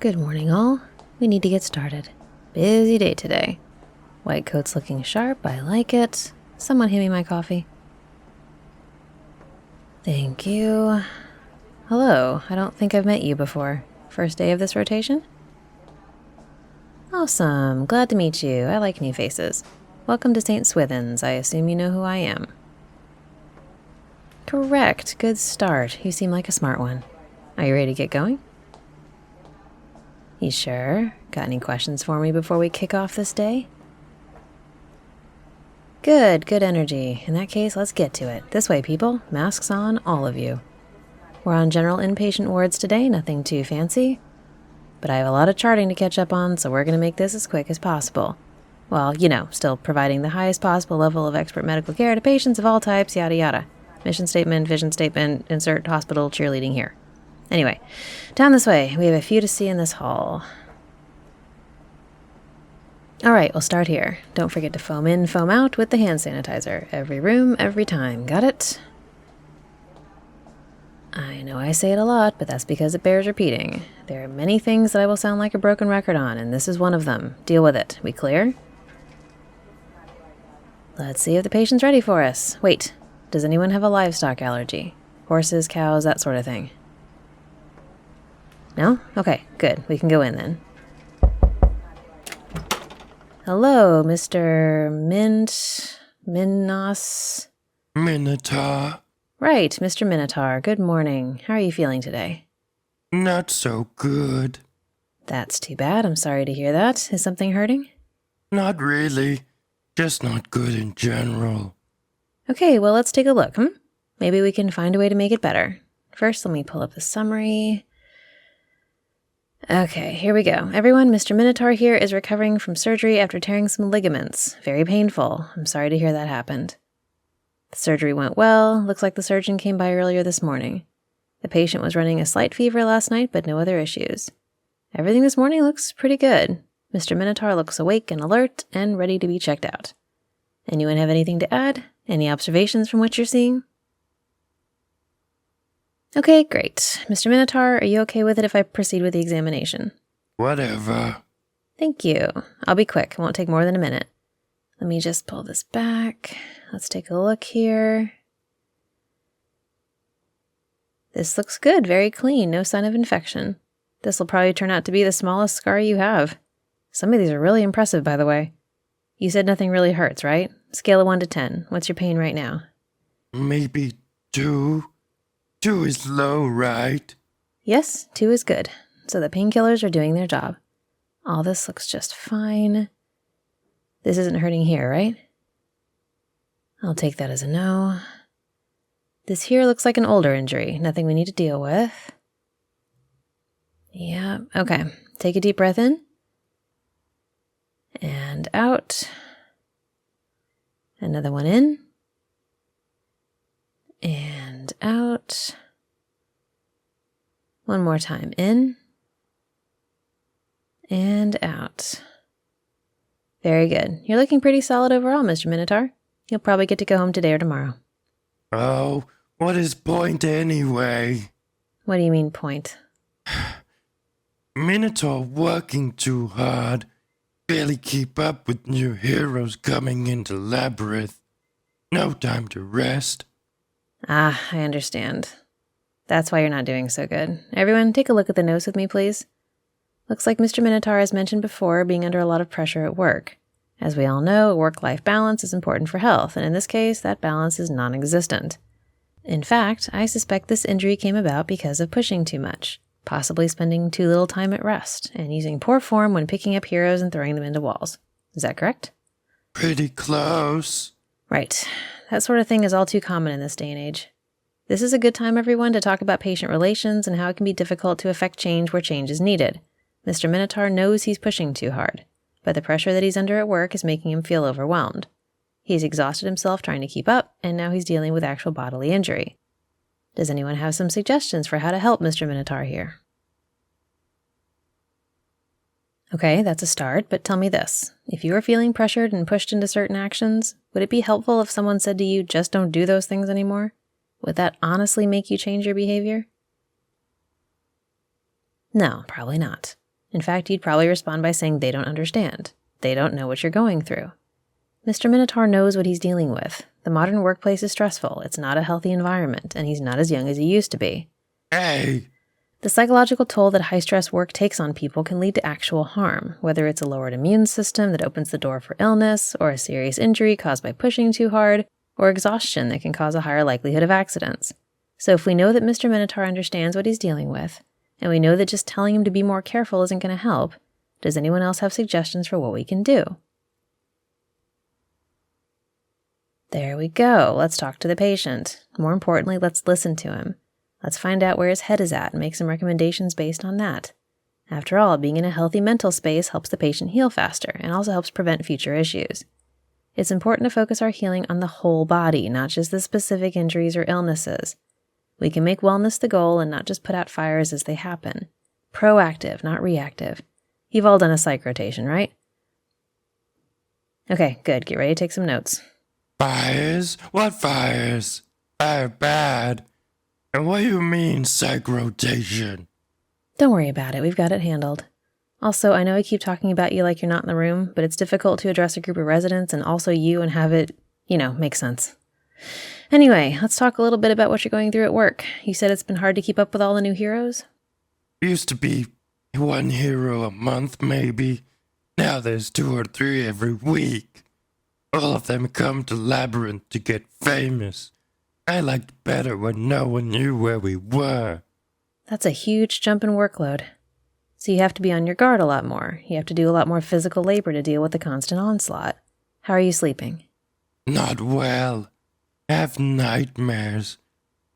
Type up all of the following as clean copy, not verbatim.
Good morning, all. We need to get started. Busy day today. White coat's looking sharp. I like it. Someone hand me my coffee. Thank you. Hello. I don't think I've met you before. First day of this rotation? Awesome. Glad to meet you. I like new faces. Welcome to St. Swithin's. I assume you know who I am. Correct. Good start. You seem like a smart one. Are you ready to get going? You sure? Got any questions for me before we kick off this day? Good energy. In that case, let's get to it. This way, people. Masks on, all of you. We're on general inpatient wards today, nothing too fancy. But I have a lot of charting to catch up on, so we're going to make this as quick as possible. Well, you know, still providing the highest possible level of expert medical care to patients of all types, yada yada. Mission statement, vision statement, insert hospital cheerleading here. Anyway, down this way. We have a few to see in this hall. All right, we'll start here. Don't forget to foam in, foam out with the hand sanitizer. Every room, every time. Got it? I know I say it a lot, but that's because it bears repeating. There are many things that I will sound like a broken record on, and this is one of them. Deal with it. We clear? Let's see if the patient's ready for us. Wait, does anyone have a livestock allergy? Horses, cows, that sort of thing? No? Okay, good. We can go in then. Hello, Mr. Minotaur. Right, Mr. Minotaur. Good morning. How are you feeling today? Not so good. That's too bad. I'm sorry to hear that. Is something hurting? Not really. Just not good in general. Okay, well, let's take a look, Maybe we can find a way to make it better. First, let me pull up the summary. Okay, here we go. Everyone, Mr. Minotaur here is recovering from surgery after tearing some ligaments. Very painful. I'm sorry to hear that happened. The surgery went well. Looks like the surgeon came by earlier this morning. The patient was running a slight fever last night, but no other issues. Everything this morning looks pretty good. Mr. Minotaur looks awake and alert and ready to be checked out. Anyone have anything to add? Any observations from what you're seeing? Okay, great. Mr. Minotaur, are you okay with it if I proceed with the examination? Whatever. Thank you. I'll be quick. It won't take more than a minute. Let me just pull this back. Let's take a look here. This looks good. Very clean. No sign of infection. This will probably turn out to be the smallest scar you have. Some of these are really impressive, by the way. You said nothing really hurts, right? Scale of 1 to 10. What's your pain right now? Maybe 2. 2 is low, right? Yes, 2 is good. So the painkillers are doing their job. All this looks just fine. This isn't hurting here, right? I'll take that as a no. This here looks like an older injury. Nothing we need to deal with. Yeah, okay. Take a deep breath in. And out. Another one in. And out. One more time. In. And out. Very good. You're looking pretty solid overall, Mr. Minotaur. You'll probably get to go home today or tomorrow. Oh, what is point anyway? What do you mean, point? Minotaur working too hard. Barely keep up with new heroes coming into Labyrinth. No time to rest. Ah, I understand. That's why you're not doing so good. Everyone, take a look at the notes with me, please. Looks like Mr. Minotaur, as mentioned before, being under a lot of pressure at work. As we all know, a work-life balance is important for health, and in this case, that balance is non-existent. In fact, I suspect this injury came about because of pushing too much, possibly spending too little time at rest, and using poor form when picking up heroes and throwing them into walls. Is that correct? Pretty close. Right. That sort of thing is all too common in this day and age. This is a good time, everyone, to talk about patient relations and how it can be difficult to effect change where change is needed. Mr. Minotaur knows he's pushing too hard, but the pressure that he's under at work is making him feel overwhelmed. He's exhausted himself trying to keep up, and now he's dealing with actual bodily injury. Does anyone have some suggestions for how to help Mr. Minotaur here? Okay, that's a start, but tell me this. If you are feeling pressured and pushed into certain actions, would it be helpful if someone said to you, just don't do those things anymore? Would that honestly make you change your behavior? No, probably not. In fact, you'd probably respond by saying they don't understand. They don't know what you're going through. Mr. Minotaur knows what he's dealing with. The modern workplace is stressful, it's not a healthy environment, and he's not as young as he used to be. Hey! The psychological toll that high-stress work takes on people can lead to actual harm, whether it's a lowered immune system that opens the door for illness, or a serious injury caused by pushing too hard, or exhaustion that can cause a higher likelihood of accidents. So if we know that Mr. Minotaur understands what he's dealing with, and we know that just telling him to be more careful isn't going to help, does anyone else have suggestions for what we can do? There we go. Let's talk to the patient. More importantly, let's listen to him. Let's find out where his head is at and make some recommendations based on that. After all, being in a healthy mental space helps the patient heal faster and also helps prevent future issues. It's important to focus our healing on the whole body, not just the specific injuries or illnesses. We can make wellness the goal and not just put out fires as they happen. Proactive, not reactive. You've all done a psych rotation, right? Okay, good. Get ready to take some notes. Fires? What fires? Fire bad. And what do you mean, psych rotation? Don't worry about it. We've got it handled. Also, I know I keep talking about you like you're not in the room, but it's difficult to address a group of residents and also you and have it, make sense. Anyway, let's talk a little bit about what you're going through at work. You said it's been hard to keep up with all the new heroes? Used to be one hero a month, maybe. Now there's 2 or 3 every week. All of them come to Labyrinth to get famous. I liked better when no one knew where we were. That's a huge jump in workload. So you have to be on your guard a lot more. You have to do a lot more physical labor to deal with the constant onslaught. How are you sleeping? Not well. I have nightmares.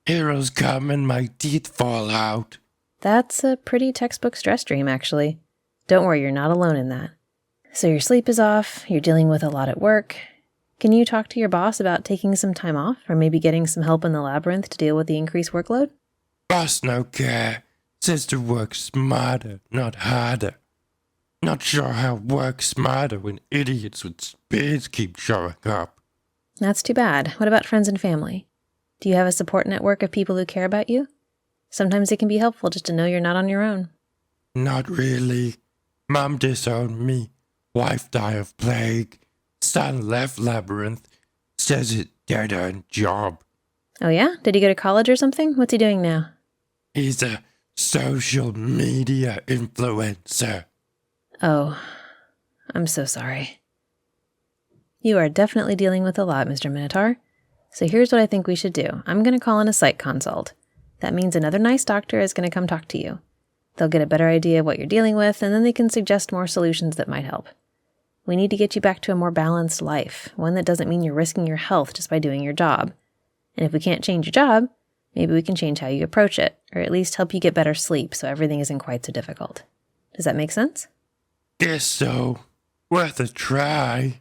Heroes come and my teeth fall out. That's a pretty textbook stress dream, actually. Don't worry, you're not alone in that. So your sleep is off, you're dealing with a lot at work. Can you talk to your boss about taking some time off, or maybe getting some help in the Labyrinth to deal with the increased workload? Boss no care. Says to work smarter, not harder. Not sure how work smarter when idiots with spears keep showing up. That's too bad. What about friends and family? Do you have a support network of people who care about you? Sometimes it can be helpful just to know you're not on your own. Not really. Mom disowned me. Wife died of plague. Son left Labyrinth. Says it dead-end job. Oh yeah? Did he go to college or something? What's he doing now? He's a social media influencer. Oh, I'm so sorry. You are definitely dealing with a lot, Mr. Minotaur. So here's what I think we should do. I'm going to call in a psych consult. That means another nice doctor is going to come talk to you. They'll get a better idea of what you're dealing with, and then they can suggest more solutions that might help. We need to get you back to a more balanced life, one that doesn't mean you're risking your health just by doing your job. And if we can't change your job, maybe we can change how you approach it, or at least help you get better sleep so everything isn't quite so difficult. Does that make sense? Guess so. Worth a try.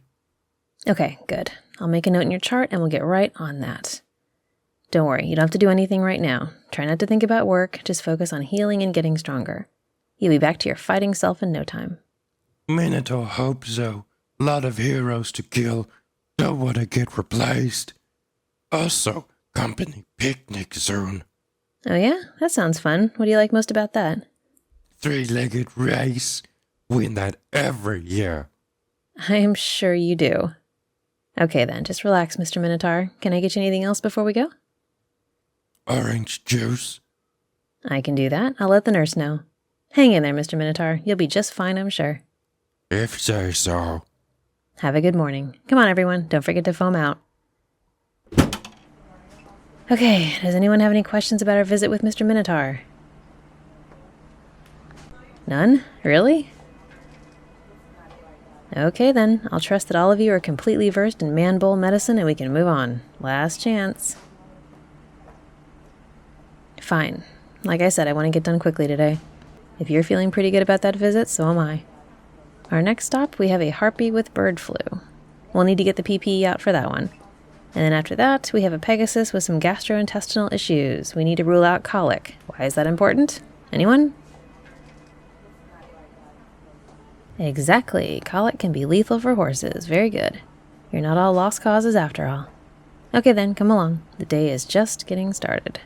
Okay, good. I'll make a note in your chart and we'll get right on that. Don't worry, you don't have to do anything right now. Try not to think about work, just focus on healing and getting stronger. You'll be back to your fighting self in no time. Minotaur hope so. Lot of heroes to kill. Don't want to get replaced. Also, company picnic soon. Oh yeah? That sounds fun. What do you like most about that? 3-legged race. Win that every year. I am sure you do. Okay then, just relax, Mr. Minotaur. Can I get you anything else before we go? Orange juice. I can do that. I'll let the nurse know. Hang in there, Mr. Minotaur. You'll be just fine, I'm sure. If say so. Have a good morning. Come on, everyone. Don't forget to foam out. Okay, does anyone have any questions about our visit with Mr. Minotaur? None? Really? Okay then, I'll trust that all of you are completely versed in man-bowl medicine and we can move on. Last chance. Fine. Like I said, I want to get done quickly today. If you're feeling pretty good about that visit, so am I. Our next stop, we have a harpy with bird flu. We'll need to get the PPE out for that one. And then after that, we have a Pegasus with some gastrointestinal issues. We need to rule out colic. Why is that important? Anyone? Exactly. Colic can be lethal for horses. Very good. You're not all lost causes after all. Okay then, come along. The day is just getting started.